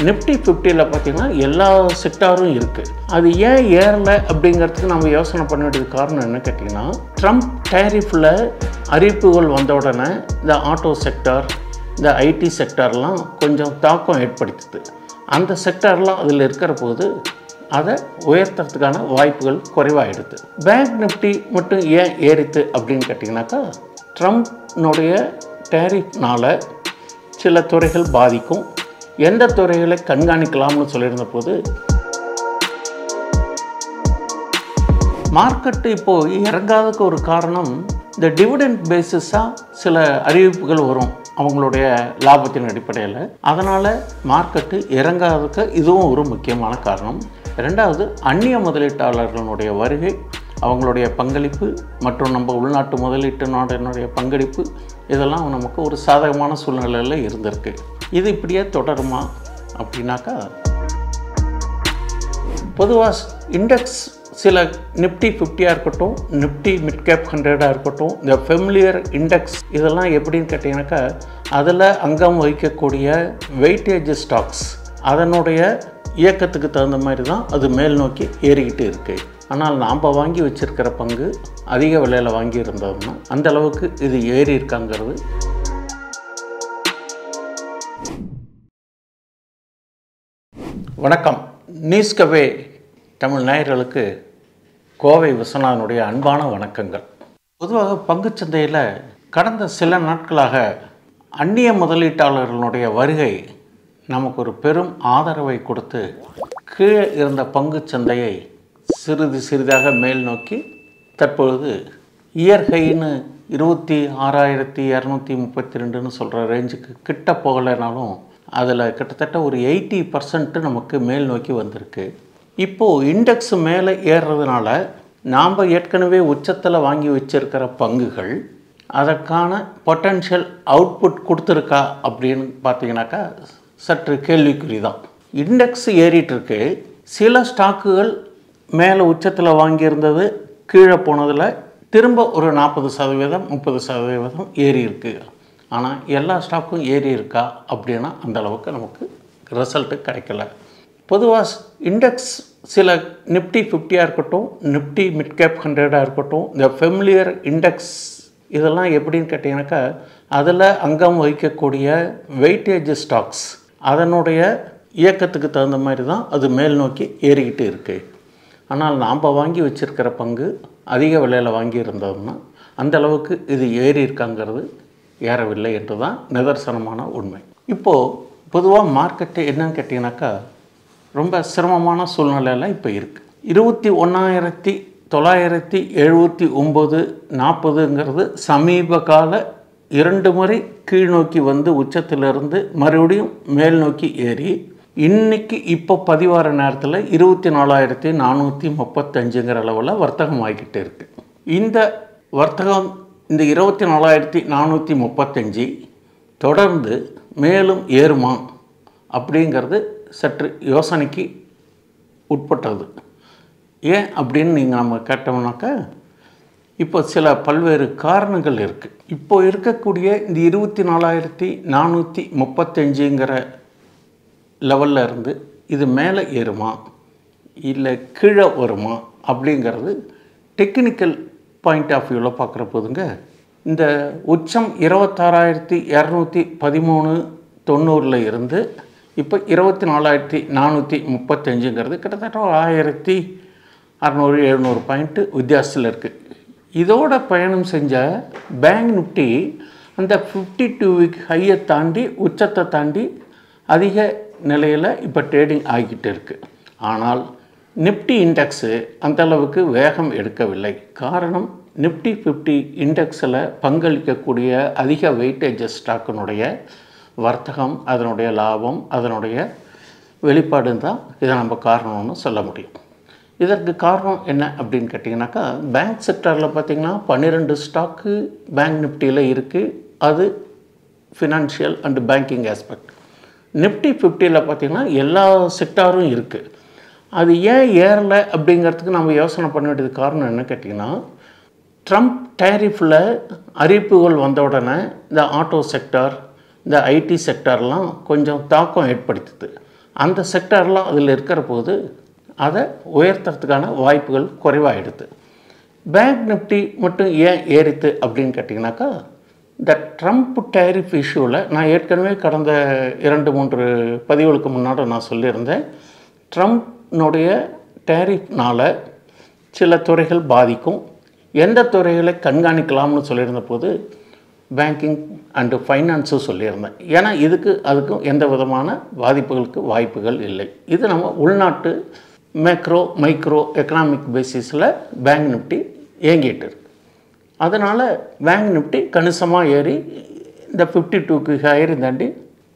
Nifty 50ல பார்த்தீங்கன்னா எல்லா செக்டாரும் இருக்குது. அது ஏன் ஏறலை அப்படிங்கிறதுக்கு நம்ம யோசனை பண்ண வேண்டியது காரணம் என்ன கேட்டிங்கன்னா, ட்ரம்ப் டேரிஃபில் அறிவிப்புகள் வந்த உடனே இந்த ஆட்டோ செக்டார், இந்த ஐடி செக்டார்லாம் கொஞ்சம் தாக்கம் ஏற்படுத்துது. அந்த செக்டார்லாம் அதில் இருக்கிற போது அதை உயர்த்துறதுக்கான வாய்ப்புகள் குறைவாகிடுது. பேங்க் நிஃப்டி மட்டும் ஏன் ஏறித்து அப்படின்னு கேட்டிங்கனாக்கா, ட்ரம்ப்னுடைய டேரிஃப்னால் சில துறைகள் பாதிக்கும், எந்த துறைகளை கண்காணிக்கலாம்னு சொல்லியிருந்த போது மார்க்கெட்டு இப்போது இறங்காததுக்கு ஒரு காரணம், இந்த டிவிடெண்ட் பேசிஸாக சில அறிவிப்புகள் வரும் அவங்களுடைய லாபத்தின் அடிப்படையில். அதனால் மார்க்கெட்டு இறங்காததுக்கு இதுவும் ஒரு முக்கியமான காரணம். ரெண்டாவது, அந்நிய முதலீட்டாளர்களுடைய வருகை, அவங்களுடைய பங்களிப்பு மற்றும் நம்ம உள்நாட்டு முதலீட்டு நாட்டினுடைய பங்களிப்பு, இதெல்லாம் நமக்கு ஒரு சாதகமான சூழ்நிலையில் இருந்திருக்கு. இது இப்படியே தொடருமா அப்படின்னாக்கா, பொதுவாக இண்டெக்ஸ் சில நிஃப்டி 50 இருக்கட்டும், நிஃப்டி மிட் கேப் 100 இருக்கட்டும், இந்த ஃபெமிலியர் இண்டெக்ஸ் இதெல்லாம் எப்படின்னு கேட்டிங்கனாக்கா, அதில் அங்கம் வகிக்கக்கூடிய வெயிட்டேஜ் ஸ்டாக்ஸ் அதனுடைய இயக்கத்துக்கு தகுந்த மாதிரி தான் அது மேல் நோக்கி ஏறிக்கிட்டு இருக்குது. ஆனால் நாம் வாங்கி வச்சுருக்கிற பங்கு அதிக விலையில் வாங்கி இருந்தோம்னா அந்த அளவுக்கு இது ஏறி இருக்காங்கிறது. வணக்கம். நியூஸ்கவே தமிழ் நேயர்களுக்கு கோவை விஸ்வநாதனுடைய அன்பான வணக்கங்கள். பொதுவாக பங்குச்சந்தையில் கடந்த சில நாட்களாக அந்நிய முதலீட்டாளர்களுடைய வருகை நமக்கு ஒரு பெரும் ஆதரவை கொடுத்து கீழே இருந்த பங்குச்சந்தையை சிறிதாக மேல் நோக்கி தற்பொழுது இயற்கைன்னு 26,232 சொல்கிற ரேஞ்சுக்கு கிட்ட போகலைனாலும் அதில் கிட்டத்தட்ட ஒரு 80% நமக்கு மேல் நோக்கி வந்திருக்கு. இப்போது இண்டெக்ஸ் மேலே ஏறுறதுனால நாம் ஏற்கனவே உச்சத்தில் வாங்கி வச்சிருக்கிற பங்குகள் அதற்கான பொட்டன்ஷியல் அவுட்புட் கொடுத்துருக்கா அப்படின்னு பார்த்தீங்கன்னாக்கா சற்று கேள்விக்குறி தான். இண்டெக்ஸ் ஏறிட்டுருக்கு, சில ஸ்டாக்குகள் மேலே உச்சத்தில் வாங்கியிருந்தது கீழே போனதில் திரும்ப ஒரு 40% 30% ஏறி இருக்குது. ஆனால் எல்லா ஸ்டாக்கும் ஏறி இருக்கா அப்படின்னா அந்தளவுக்கு நமக்கு ரிசல்ட்டு கிடைக்கல. பொதுவாக இண்டெக்ஸ் சில நிஃப்டி 50 இருக்கட்டும், நிஃப்டி மிட் கேப் 100 இருக்கட்டும், இந்த ஃபெமிலியர் இண்டெக்ஸ் இதெல்லாம் எப்படின்னு கேட்டிங்கனாக்கா, அதில் அங்கம் வகிக்கக்கூடிய வெயிட்டேஜ் ஸ்டாக்ஸ் அதனுடைய இயக்கத்துக்கு தகுந்த மாதிரி தான் அது மேல் நோக்கி ஏறிக்கிட்டு இருக்குது. ஆனால் நாம் வாங்கி வச்சுருக்கிற பங்கு அதிக விலையில் வாங்கி இருந்தோம்னா அந்தளவுக்கு இது ஏறி இருக்காங்கிறது ஏறவில்லை என்று தான் நிதர்சனமான உண்மை. இப்போது பொதுவாக மார்க்கெட்டு என்னன்னு கேட்டிங்கனாக்கா, ரொம்ப சிரமமான சூழ்நிலையில் இப்போ இருக்குது. 21,979 40ங்கிறது சமீப கால 2 முறை கீழ் நோக்கி வந்து உச்சத்திலிருந்து மறுபடியும் மேல் நோக்கி ஏறி இன்றைக்கி இப்போ பதிவார நேரத்தில் 24,435ங்கிற அளவில் வர்த்தகம் ஆகிக்கிட்டு இருக்குது. இந்த வர்த்தகம் இந்த 24,435 தொடர்ந்து மேலும் ஏறுமா அப்படிங்கிறது சற்று யோசனைக்கு உட்பட்டது. ஏன் அப்படின்னு நீங்கள் நம்ம கேட்டோம்னாக்கா, இப்போ சில பல்வேறு காரணங்கள் இருக்குது. இப்போ இருக்கக்கூடிய இந்த 24,435ங்கிற லெவலில் இருந்து இது மேலே ஏறுமா இல்லை கீழே வருமா அப்படிங்கிறது டெக்னிக்கல் பாயிண்ட் ஆஃப் வியூவில் பார்க்குற போதுங்க, இந்த உச்சம் 26,213.90 இருந்து இப்போ 24,435ங்கிறது கிட்டத்தட்ட 1,600-700 பாயிண்ட்டு வித்தியாசத்தில் இருக்குது. இதோட பயணம் செஞ்ச பேங்க் நிஃப்டி அந்த 52 வீக் ஹையை தாண்டி உச்சத்தை தாண்டி அதிக நிலையில் இப்போ ட்ரேடிங் ஆகிக்கிட்டு இருக்குது. ஆனால் நிஃப்டி இண்டெக்ஸு அந்தளவுக்கு வேகம் எடுக்கவில்லை. காரணம், நிஃப்டி 50 இண்டெக்ஸில் பங்களிக்கக்கூடிய அதிக வெயிட்டேஜ் ஸ்டாக்கினுடைய வர்த்தகம், அதனுடைய லாபம், அதனுடைய வெளிப்பாடுன்னு தான் இதை நம்ம காரணம்னு சொல்ல முடியும். இதற்கு காரணம் என்ன அப்படின்னு கேட்டிங்கனாக்கா, பேங்க் செக்டாரில் பார்த்திங்கன்னா 12 ஸ்டாக்கு பேங்க் நிஃப்டியில் இருக்குது. அது financial and banking aspect. Nifty 50ல் பார்த்திங்கன்னா எல்லா செக்டாரும் இருக்குது. அது ஏன் ஏறலை அப்படிங்கிறதுக்கு நம்ம யோசனை பண்ண வேண்டியது காரணம் என்ன கேட்டிங்கன்னா, ட்ரம்ப் டேரிஃபில் அறிவிப்புகள் வந்த உடனே இந்த ஆட்டோ செக்டார், இந்த ஐடி செக்டார்லாம் கொஞ்சம் தாக்கம் ஏற்படுத்துது. அந்த செக்டர்லாம் அதில் இருக்கிற போது அதை உயர்த்துறதுக்கான வாய்ப்புகள் குறைவாகிடுது. பேங்க் நிஃப்டி மட்டும் ஏன் ஏறித்து அப்படின்னு கேட்டிங்கனாக்கா, இந்த ட்ரம்ப் டேரிஃப் இஷ்யூவில் நான் ஏற்கனவே கடந்த 2-3 பதிவுகளுக்கு முன்னாடி நான் சொல்லியிருந்தேன், ட்ரம்ப்னுடைய டேரிஃப்னால் சில துறைகள் பாதிக்கும், எந்த துறைகளை கண்காணிக்கலாம்னு சொல்லியிருந்த போது பேங்கிங் அண்டு ஃபைனான்ஸும் சொல்லியிருந்தேன். ஏன்னா அதுக்கும் எந்த விதமான பாதிப்புகளுக்கு வாய்ப்புகள் இல்லை. இது நம்ம உள்நாட்டு மைக்ரோ எக்கனாமிக் பேசிஸில் பேங்க் நிஃப்டி இயங்கிட்டு இருக்கு. அதனால் பேங்க் நிஃப்டி கணிசமாக ஏறி இந்த 52க்கு ஹையர் தாண்டி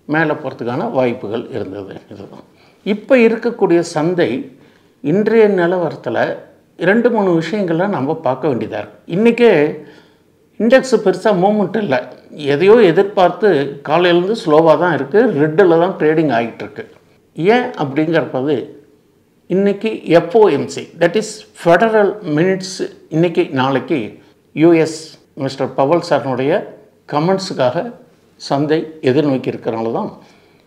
மேலே போகிறதுக்கான வாய்ப்புகள் இருந்தது. இதுதான் இப்போ இருக்கக்கூடிய சந்தை. இன்றைய நிலவரத்தில் 2-3 விஷயங்களை நம்ம பார்க்க வேண்டியதாக இருக்குது. இன்றைக்கே இண்டெக்ஸு பெருசாக மூவ்மெண்ட் இல்லை, எதையோ எதிர்பார்த்து காலையிலேருந்து ஸ்லோவாக தான் இருக்குது, ரெட்டில் தான் ட்ரேடிங் ஆகிட்டுருக்கு. ஏன் அப்படிங்கிறப்பது இன்றைக்கி FOMC, that is federal minutes, இன்றைக்கி நாளைக்கு யூஎஸ் மிஸ்டர் பவல் சார்னுடைய கமெண்ட்ஸுக்காக சந்தை எதிர்நோக்கி இருக்கிறனால தான்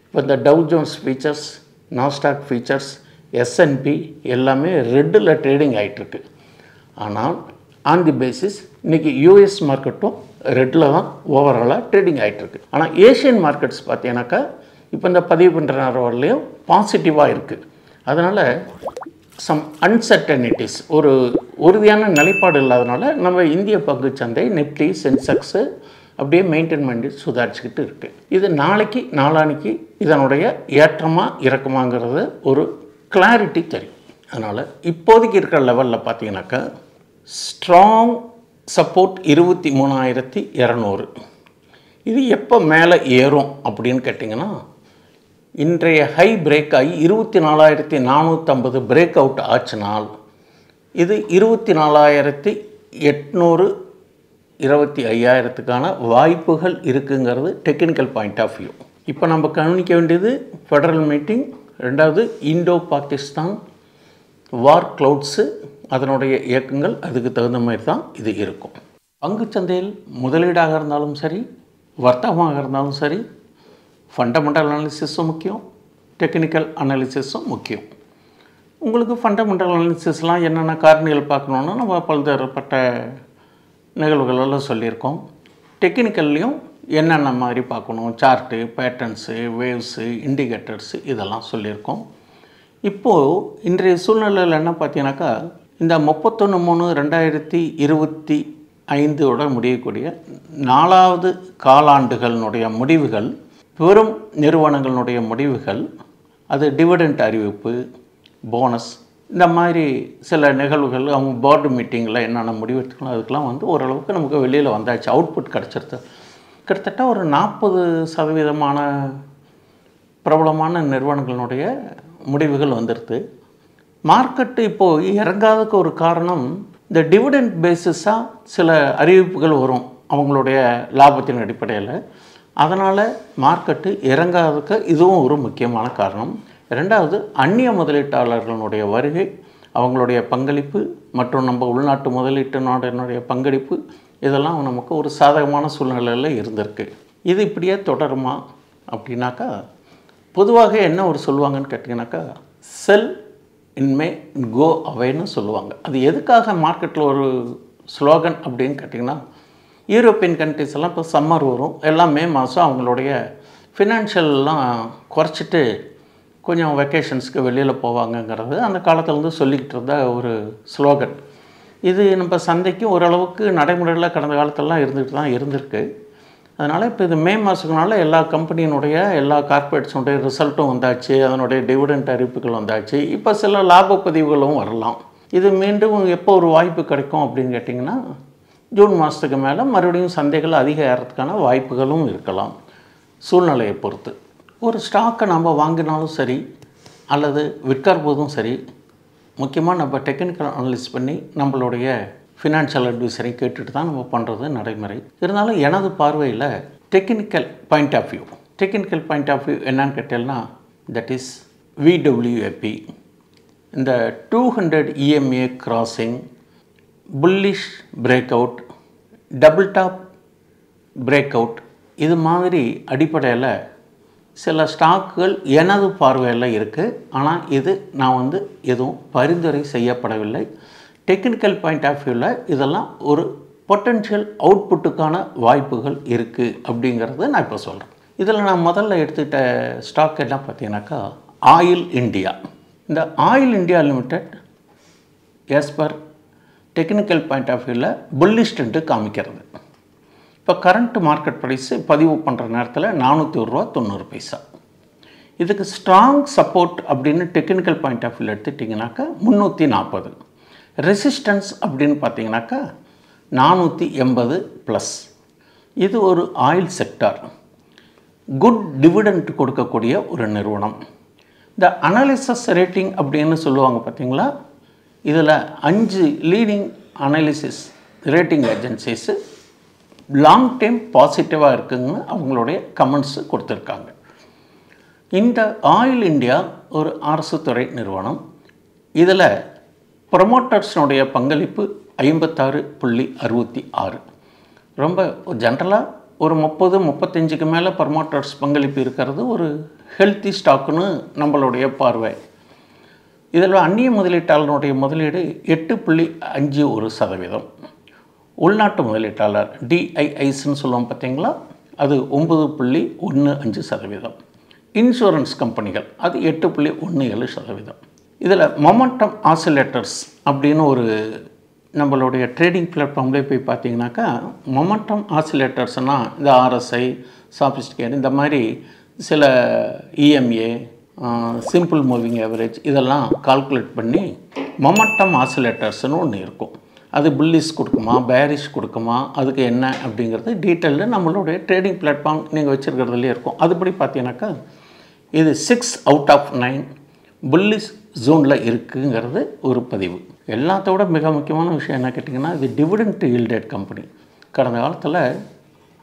இப்போ இந்த tau Jones features, Nasdaq features, S&P எல்லாமே ரெட்டில் ட்ரேடிங் ஆகிட்டுருக்கு. ஆனால் ஆன் தி பேசிஸ் இன்றைக்கி யூஎஸ் மார்க்கெட்டும் ரெட்டில் தான் ஓவராலாக ட்ரேடிங் ஆகிட்டுருக்கு. ஆனால் ஏஷியன் மார்க்கெட்ஸ் பார்த்தீங்கன்னாக்கா இப்போ இந்த பதிவு பண்ணுற நேரம் வரலையும் பாசிட்டிவாக இருக்குது. அதனால் சம் அன்சர்டனிட்டிஸ், ஒரு உறுதியான நிலைப்பாடு இல்லாதனால நம்ம இந்திய பங்குச்சந்தை நிஃப்டி சென்செக்ஸு அப்படியே மெயின்டைன் பண்ணி சுதாரிச்சுக்கிட்டு இருக்குது. இது நாளைக்கு நாளானிக்கு இதனுடைய ஏற்றமாக இறக்கமாங்கிறது ஒரு கிளாரிட்டி தெரியும். அதனால் இப்போதைக்கு இருக்கிற லெவலில் பார்த்தீங்கன்னாக்கா ஸ்ட்ராங் சப்போர்ட் 23,200. இது எப்போ மேலே ஏறும் அப்படின்னு கேட்டிங்கன்னா, இன்றைய ஹை பிரேக் ஆகி 24,450 பிரேக் அவுட் ஆச்சுனால் இது 24,800 25,000க்கான வாய்ப்புகள் இருக்குங்கிறது டெக்னிக்கல் பாயிண்ட் ஆஃப் வியூ. இப்போ நம்ம கவனிக்க வேண்டியது ஃபெடரல் மீட்டிங், ரெண்டாவது இந்தோ பாகிஸ்தான் வார் க்ளவுட்ஸு, அதனுடைய இயக்கங்கள், அதுக்கு தகுந்த மாதிரி தான் இது இருக்கும். பங்குச்சந்தையில் முதலீடாக இருந்தாலும் சரி, வர்த்தகமாக இருந்தாலும் சரி, ஃபண்டமெண்டல் அனாலிசிஸும் முக்கியம், டெக்னிக்கல் அனாலிசிஸும் முக்கியம். உங்களுக்கு ஃபண்டமெண்டல் அனாலிசிஸ்லாம் என்னென்ன காரணிகள் பார்க்கணுன்னா நம்ம பல்வேறுபட்ட நிகழ்வுகளெல்லாம் சொல்லியிருக்கோம். டெக்னிக்கல்லையும் என்னென்ன மாதிரி பார்க்கணும், சார்ட்டு, பேட்டர்ன்ஸு, வேவ்ஸு, இண்டிகேட்டர்ஸு இதெல்லாம் சொல்லியிருக்கோம். இப்போது இன்றைய சூழ்நிலையில் என்ன பார்த்தீங்கன்னாக்கா, இந்த 31/3/2025 முடியக்கூடிய 4வது காலாண்டுகளினுடைய முடிவுகள், பெரும் நிறுவனங்களுடைய முடிவுகள், அது டிவிடெண்ட் அறிவிப்பு, போனஸ், இந்த மாதிரி சில நிகழ்வுகள், அவங்க போர்டு மீட்டிங்கில் என்னென்ன முடிவு எடுத்துக்கணும், அதுக்கெலாம் ஓரளவுக்கு நமக்கு வெளியில் வந்தாச்சு, அவுட்புட் கிடச்சிருது. கிட்டத்தட்ட ஒரு 40% பிரபலமான நிறுவனங்களுடைய முடிவுகள் வந்துடுது. மார்க்கெட்டு இப்போது இறங்காததுக்கு ஒரு காரணம், இந்த டிவிடெண்ட் பேசிஸாக சில அறிவிப்புகள் வரும் அவங்களுடைய லாபத்தின் அடிப்படையில். அதனால் மார்க்கெட்டு இறங்காததுக்கு இதுவும் ஒரு முக்கியமான காரணம். ரெண்டாவது, அந்நிய முதலீட்டாளர்களுடைய வருகை, அவங்களுடைய பங்களிப்பு மற்றும் நம்ம உள்நாட்டு முதலீட்டு நாட்டினுடைய பங்களிப்பு, இதெல்லாம் நமக்கு ஒரு சாதகமான சூழ்நிலையில் இருந்திருக்கு. இது இப்படியே தொடருமா அப்படின்னாக்கா, பொதுவாக என்ன ஒரு சொல்லுவாங்கன்னு கேட்டிங்கனாக்கா, செல் இன்மே கோ அவேன்னு சொல்லுவாங்க. அது எதுக்காக மார்க்கெட்டில் ஒரு ஸ்லோகன் அப்படின்னு கேட்டிங்கன்னா, யூரோப்பியன் கண்ட்ரிஸ் எல்லாம் இப்போ சம்மர் வரும், எல்லாம் மே மாதம் அவங்களுடைய ஃபினான்ஷியல்லாம் குறைச்சிட்டு கொஞ்சம் வெக்கேஷன்ஸ்க்கு வெளியில் போவாங்கங்கிறது அந்த காலத்துலேருந்து சொல்லிக்கிட்டு இருந்த ஒரு ஸ்லோகன். இது நம்ம சந்தைக்கும் ஓரளவுக்கு நடைமுறையில் கடந்த காலத்திலலாம் இருந்துகிட்டு தான் இருந்திருக்கு. அதனால் இப்போ இது மே மாதத்துக்குனால எல்லா கம்பெனியினுடைய எல்லா கார்ப்பரேட்ஸுடைய ரிசல்ட்டும் வந்தாச்சு, அதனுடைய டிவிடெண்ட் அறிவிப்புகள் வந்தாச்சு. இப்போ சில லாப பதிவுகளும் வரலாம். இது மீண்டும் எப்போ ஒரு வாய்ப்பு கிடைக்கும் அப்படின்னு கேட்டிங்கன்னா, ஜூன் மாதத்துக்கு மேலே மறுபடியும் சந்தைகள் அதிக ஏறதுக்கான வாய்ப்புகளும் இருக்கலாம், சூழ்நிலையை பொறுத்து. ஒரு ஸ்டாக்கை நம்ம வாங்கினாலும் சரி அல்லது விற்கிற போதும் சரி, முக்கியமாக நம்ம டெக்னிக்கல் அனலைஸ் பண்ணி நம்மளுடைய ஃபினான்ஷியல் அட்வைஸரை கேட்டுட்டு தான் நம்ம பண்ணுறது நடைமுறை. இருந்தாலும் எனது பார்வையில் டெக்னிக்கல் பாயிண்ட் ஆஃப் வியூ என்னன்னு கேட்டேன்னா, தட் இஸ் VWAP, இந்த 200 EMA crossing, bullish break out, double top break out, இது மாதிரி அடிப்படையில் சில ஸ்டாக்குகள் எனது பார்வையில் இருக்குது. ஆனால் இது நான் வந்து எதுவும் பரிந்துரை செய்யப்படவில்லை. டெக்னிக்கல் பாயிண்ட் ஆஃப் வியூவில் இதெல்லாம் ஒரு பொட்டென்ஷியல் அவுட்புட்டுக்கான வாய்ப்புகள் இருக்குது அப்படிங்கிறத நான் இப்போ சொல்கிறேன். இதில் நான் முதல்ல எடுத்துக்கிட்ட ஸ்டாக் என்ன பார்த்தீங்கன்னாக்கா ஆயில் இண்டியா. இந்த Oil India Limited as per technical point of வியூவில் புல்லிஷ் ட்ரெண்டு காமிக்கிறது. இப்போ கரண்ட் மார்க்கெட் ப்ரைஸு பதிவு பண்ணுற நேரத்தில் 401.90. இதுக்கு ஸ்ட்ராங் சப்போர்ட் அப்படின்னு டெக்னிக்கல் பாயிண்ட் ஆஃப் வியூவில் எடுத்துட்டிங்கனாக்கா 340. ரெசிஸ்டன்ஸ் அப்படின்னு பார்த்தீங்கன்னாக்கா 480+. இது ஒரு ஆயில் செக்டார், குட் டிவிடெண்ட் கொடுக்கக்கூடிய ஒரு நிறுவனம். இந்த அனாலிசிஸ் ரேட்டிங் அப்படின்னு சொல்லுவாங்க பார்த்தீங்களா, இதில் 5 leading analysis rating agencies long time பாசிட்டிவாக இருக்குங்கன்னு அவங்களுடைய கமெண்ட்ஸு கொடுத்துருக்காங்க. இந்த ஆயில் இண்டியா ஒரு அரசு துறை நிறுவனம். இதில் ப்ரொமோட்டர்ஸினுடைய பங்களிப்பு 56.66. ரொம்ப ஜென்ரலாக ஒரு 30-35க்கு மேலே ப்ரொமோட்டர்ஸ் பங்களிப்பு இருக்கிறது ஒரு ஹெல்த்தி ஸ்டாக்குன்னு நம்மளுடைய பார்வை. இதில் அந்நிய முதலீட்டாளருடைய முதலீடு 8.51%. உள்நாட்டு முதலீட்டாளர் டிஐஐஸ்ன்னு சொல்லுவோம் பார்த்தீங்களா, அது 9.15%. இன்சூரன்ஸ் கம்பெனிகள் அது 8.17%. இதில் மொமெண்டம் ஆசிலேட்டர்ஸ் அப்படின்னு ஒரு நம்மளுடைய ட்ரேடிங் பிளாட்ஃபார்ம்லேயே போய் பார்த்தீங்கன்னாக்கா, மொமெண்டம் ஆசிலேட்டர்ஸ்னால் இந்த ஆர்எஸ்ஐ, சாபிஸ்டிகேட், இந்த மாதிரி சில இஎம்ஏ, சிம்பிள் மூவிங் ஆவரேஜ் இதெல்லாம் கால்குலேட் பண்ணி மொமெண்டம் ஆசிலேட்டர்ஸ்னு ஒன்று இருக்கும். அது புல்லிஷ் கொடுக்குமா, பேரிஷ் கொடுக்குமா, அதுக்கு என்ன அப்படிங்கிறது டீட்டெயிலில் நம்மளுடைய ட்ரேடிங் பிளாட்ஃபார்ம் நீங்கள் வச்சுருக்கிறதுலே இருக்கும். அதுபடி பார்த்தீங்கன்னாக்கா இது 6 out of 9 புல்லிஷ் ஜோனில் இருக்குங்கிறது ஒரு பதிவு. எல்லாத்தோட மிக முக்கியமான விஷயம் என்ன கேட்டிங்கன்னா, இது டிவிடெண்ட் ஈல்டட் கம்பெனி. கடந்த காலத்தில்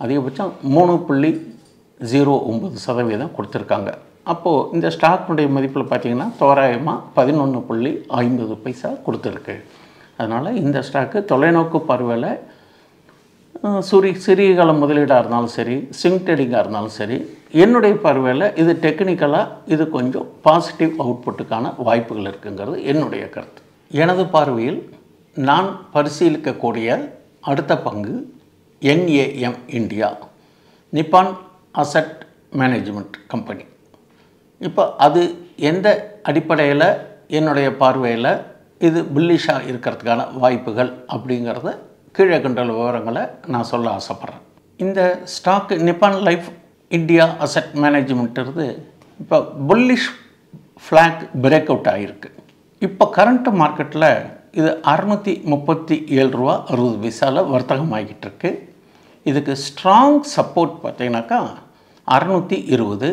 அதிகபட்சம் 3.09% கொடுத்துருக்காங்க. அப்போது இந்த ஸ்டாக்குடைய மதிப்பில் பார்த்திங்கன்னா தோராயமாக 11.50 கொடுத்துருக்கு. அதனால் இந்த ஸ்டாக்கு தொலைநோக்கு பார்வையில் சிறிய கால முதலீடாக இருந்தாலும் சரி, ஸ்விங் ட்ரேடிங்காக இருந்தாலும் சரி, என்னுடைய பார்வையில் இது டெக்னிக்கலாக இது கொஞ்சம் பாசிட்டிவ் அவுட்புட்டுக்கான வாய்ப்புகள் இருக்குங்கிறது என்னுடைய கருத்து. எனது பார்வையில் நான் பரிசீலிக்கக்கூடிய அடுத்த பங்கு NAM இந்தியா, நிப்பான் அசட் மேனேஜ்மெண்ட் கம்பெனி. இப்போ அது எந்த அடிப்படையில் என்னுடைய பார்வையில் இது புல்லிஷாக இருக்கிறதுக்கான வாய்ப்புகள் அப்படிங்கிறத கீழே கண்ட விவரங்களை நான் சொல்ல ஆசைப்பட்றேன். இந்த ஸ்டாக்கு நிப்பான் லைஃப் இந்தியா அசட் மேனேஜ்மெண்ட்டுறது இப்போ புல்லிஷ் ஃப்ளாக் பிரேக் அவுட் ஆகிருக்கு. இப்போ கரண்ட் மார்க்கெட்டில் இது 637.60 வர்த்தகம் ஆகிட்டு இருக்கு. இதுக்கு ஸ்ட்ராங் சப்போர்ட் பார்த்தீங்கன்னாக்கா 620.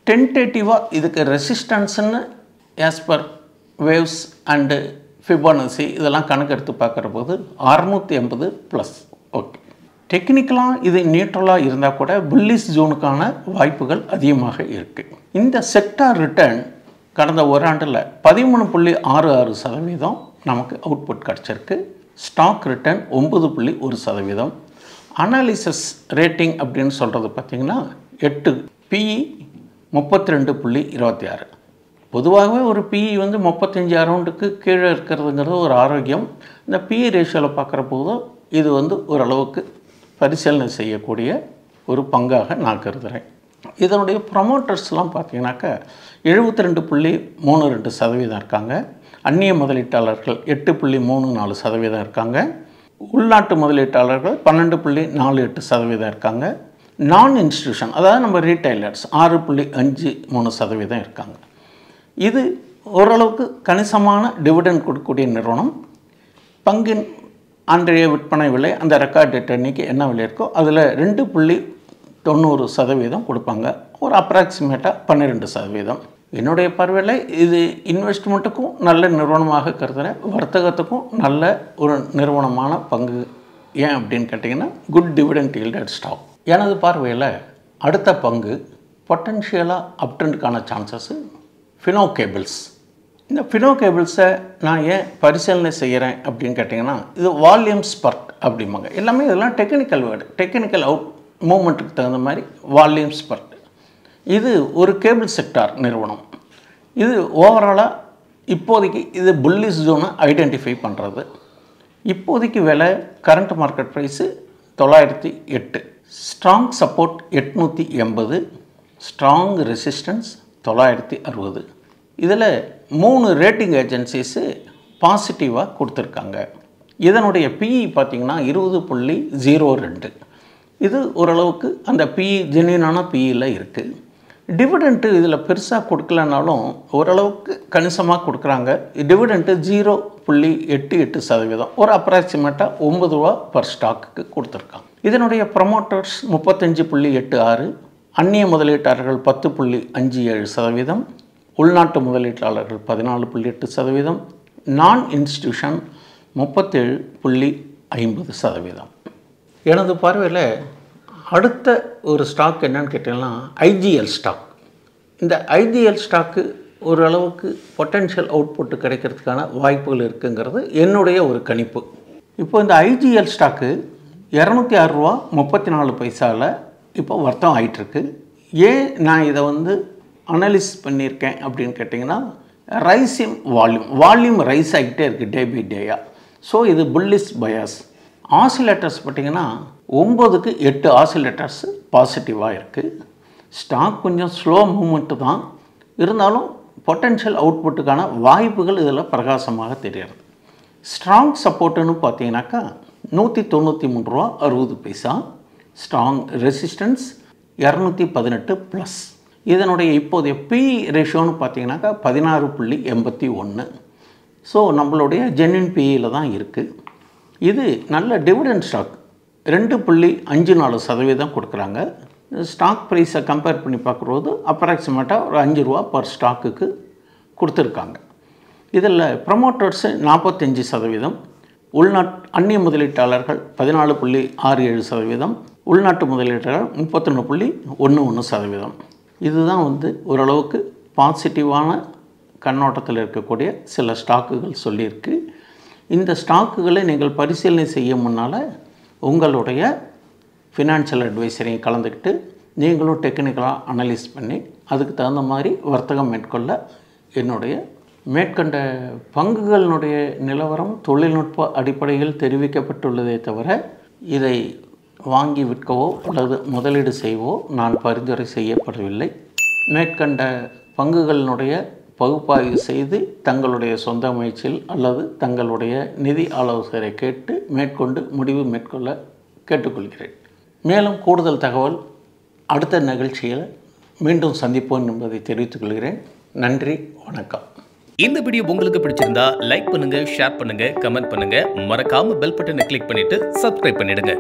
டென்டேட்டிவாக இதுக்கு ரெசிஸ்டன்ஸ்ன்னு as per waves and Fibonacci இதெல்லாம் கணக்கெடுத்து பார்க்குற போது 680+. ஓகே, டெக்னிக்கலாக இது நியூட்ரலாக இருந்தால் கூட புல்லிஷ் ஜோனுக்கான வாய்ப்புகள் அதிகமாக இருக்குது. இந்த செக்டார் ரிட்டர்ன் கடந்த ஓராண்டில் 13.66% நமக்கு அவுட்புட் கிடச்சிருக்கு. Stock return 9.1%. அனாலிசிஸ் ரேட்டிங் அப்படின்னு சொல்கிறது பார்த்திங்கன்னா 8, பிஇ 32.26. பொதுவாகவே ஒரு பிஇ வந்து 35 அரௌண்டுக்கு கீழே இருக்கிறதுங்கிறது ஒரு ஆரோக்கியம். இந்த பிஇ ரேஷியோவில் பார்க்குற போதும் இது வந்து ஓரளவுக்கு பரிசீலனை செய்யக்கூடிய ஒரு பங்காக நான் கருதுகிறேன். இதனுடைய ப்ரொமோட்டர்ஸ்லாம் பார்த்தீங்கன்னாக்கா 72.32% இருக்காங்க. அந்நிய முதலீட்டாளர்கள் 8.34% இருக்காங்க. உள்நாட்டு முதலீட்டாளர்கள் 12.48% இருக்காங்க. நான் இன்ஸ்டிடியூஷன் அதாவது நம்ம ரீட்டைலர்ஸ் 6.53% இருக்காங்க. இது ஓரளவுக்கு கணிசமான டிவிடெண்ட் கொடுக்கக்கூடிய நிறுவனம். பங்கின் அன்றைய விற்பனை விலை அந்த ரெக்கார்ட் டேட் அன்றைக்கி என்ன விலை இருக்கோ அதில் 2.90% கொடுப்பாங்க. ஒரு அப்ராக்சிமேட்டாக 12%. என்னுடைய பார்வையில் இது இன்வெஸ்ட்மெண்ட்டுக்கும் நல்ல நிறுவனமாக கருதுகிறேன், வர்த்தகத்துக்கும் நல்ல ஒரு நிறுவனமான பங்கு. ஏன் அப்படின்னு கேட்டிங்கன்னா குட் டிவிடெண்ட் ஈல்டட் ஸ்டாக். எனது பார்வையில் அடுத்த பங்கு பொட்டன்ஷியலாக அப்ட்ரெண்டுக்கான சான்சஸ்ஸு ஃபினோ கேபிள்ஸ். இந்த ஃபினோ கேபிள்ஸை நான் ஏன் பரிசீலனை செய்கிறேன் அப்படின்னு கேட்டிங்கன்னா இது வால்யூம் ஸ்பர்ட் அப்படிம்பாங்க. எல்லாமே இதெல்லாம் டெக்னிக்கல் வேர்டு, டெக்னிக்கல் அவுட் மூமெண்ட்டுக்கு தகுந்த மாதிரி வால்யூம் ஸ்பர்ட். இது ஒரு கேபிள் செக்டார் நிறுவனம். இது ஓவராலாக இப்போதைக்கு இது புல்லிஷ் ஜோனை ஐடென்டிஃபை பண்ணுறது. இப்போதைக்கு விலை current market price 908, strong support 880, strong resistance 960. இதில் 3 ரேட்டிங் ஏஜென்சிஸு பாசிட்டிவாக கொடுத்துருக்காங்க. இதனுடைய பிஇ பார்த்திங்கன்னா 20.02. இது ஓரளவுக்கு அந்த பிஇ ஜென்யூனான பிஇயில் இருக்குது. டிவிடெண்ட்டு இதில் பெருசாக கொடுக்கலனாலும் ஓரளவுக்கு கணிசமாக கொடுக்குறாங்க. டிவிடெண்ட்டு 0.88%, ஒரு அப்ராக்சிமேட்டாக 9 ரூபா பர் ஸ்டாக்குக்கு கொடுத்துருக்காங்க. இதனுடைய ப்ரமோட்டர்ஸ் 35.86, அந்நிய முதலீட்டாளர்கள் 10.57%, உள்நாட்டு முதலீட்டாளர்கள் 14.8%, நான் இன்ஸ்டிடியூஷன் 37.50%. எனது பார்வையில் அடுத்த ஒரு ஸ்டாக் என்னன்னு கேட்டிங்கன்னா ஐஜிஎல் ஸ்டாக். இந்த ஐஜிஎல் ஸ்டாக்கு ஓரளவுக்கு பொட்டென்ஷியல் அவுட்புட்டு கிடைக்கிறதுக்கான வாய்ப்புகள் இருக்குங்கிறது என்னுடைய ஒரு கணிப்பு. இப்போ இந்த ஐஜிஎல் ஸ்டாக்கு 206 ரூபா 34 பைசாவில் இப்போ வர்த்தகம் ஆகிட்டுருக்கு. ஏன் நான் இதை அனலைஸ் பண்ணியிருக்கேன் அப்படின்னு கேட்டிங்கன்னா, ரைஸ் இன் வால்யூம் ரைஸ் ஆகிட்டே இருக்குது டே பை டேயாக. ஸோ இது புல்லிஷ் பயாஸ். ஆசிலேட்டர்ஸ் பார்த்திங்கன்னா 9க்கு 8 ஆசிலேட்டர்ஸ் பாசிட்டிவாக இருக்குது. ஸ்டாக் கொஞ்சம் ஸ்லோ மூமெண்ட்டு தான் இருந்தாலும் பொட்டென்ஷியல் அவுட்புட்டுக்கான வாய்ப்புகள் இதில் பிரகாசமாக தெரிகிறது. ஸ்ட்ராங் சப்போர்ட்டுன்னு பார்த்தீங்கன்னாக்கா 193 ரூபா 60 பைசா, ஸ்ட்ராங் ரெசிஸ்டன்ஸ் 218 ப்ளஸ். இதனுடைய இப்போதைய பி ரேஷியோன்னு பார்த்தீங்கன்னாக்கா 16.81. ஸோ நம்மளுடைய ஜென்யூன் பிஇயில் தான் இருக்குது. இது நல்ல டிவிடெண்ட் ஸ்டாக் 2.54% கொடுக்குறாங்க. ஸ்டாக் ப்ரைஸை கம்பேர் பண்ணி பார்க்கும்போது அப்ராக்சிமேட்டாக ஒரு 5 ரூபா பர் ஸ்டாக்குக்கு கொடுத்துருக்காங்க. இதில் ப்ரமோட்டர்ஸு 45%, அந்நிய முதலீட்டாளர்கள் 14.67%, உள்நாட்டு முதலீட்டாளர்கள் 31.11%. இதுதான் ஓரளவுக்கு பாசிட்டிவான கண்ணோட்டத்தில் இருக்கக்கூடிய சில ஸ்டாக்குகள் சொல்லியிருக்கு. இந்த ஸ்டாக்குகளை நீங்கள் பரிசீலனை செய்ய முன்னால் உங்களுடைய ஃபினான்ஷியல் அட்வைசரையும் கலந்துக்கிட்டு நீங்களும் டெக்னிக்கலாக அனலைஸ் பண்ணி அதுக்கு தகுந்த மாதிரி வர்த்தகம் மேற்கொள்ள என்னுடைய மேற்கண்ட பங்குகளினுடைய நிலவரம் தொழில்நுட்ப அடிப்படையில் தெரிவிக்கப்பட்டுள்ளதே தவிர இதை வாங்கி விற்கவோ அல்லது முதலீடு செய்யவோ நான் பரிந்துரை செய்யப்படவில்லை. மேற்கண்ட பங்குகளினுடைய பகுப்பாய்வு செய்து தங்களுடைய சொந்த முயற்சியில் அல்லது தங்களுடைய நிதி ஆலோசகரை கேட்டு மேற்கொண்டு முடிவு மேற்கொள்ள கேட்டுக்கொள்கிறேன். மேலும் கூடுதல் தகவல் அடுத்த நிகழ்ச்சியில் மீண்டும் சந்திப்போம் என்பதை தெரிவித்துக் கொள்கிறேன். நன்றி, வணக்கம். இந்த வீடியோ உங்களுக்கு பிடிச்சிருந்தா லைக் பண்ணுங்க, ஷேர் பண்ணுங்க, கமெண்ட் பண்ணுங்க. மறக்காம பெல் பட்டனை கிளிக் பண்ணிட்டு சப்ஸ்கிரைப் பண்ணிடுங்க.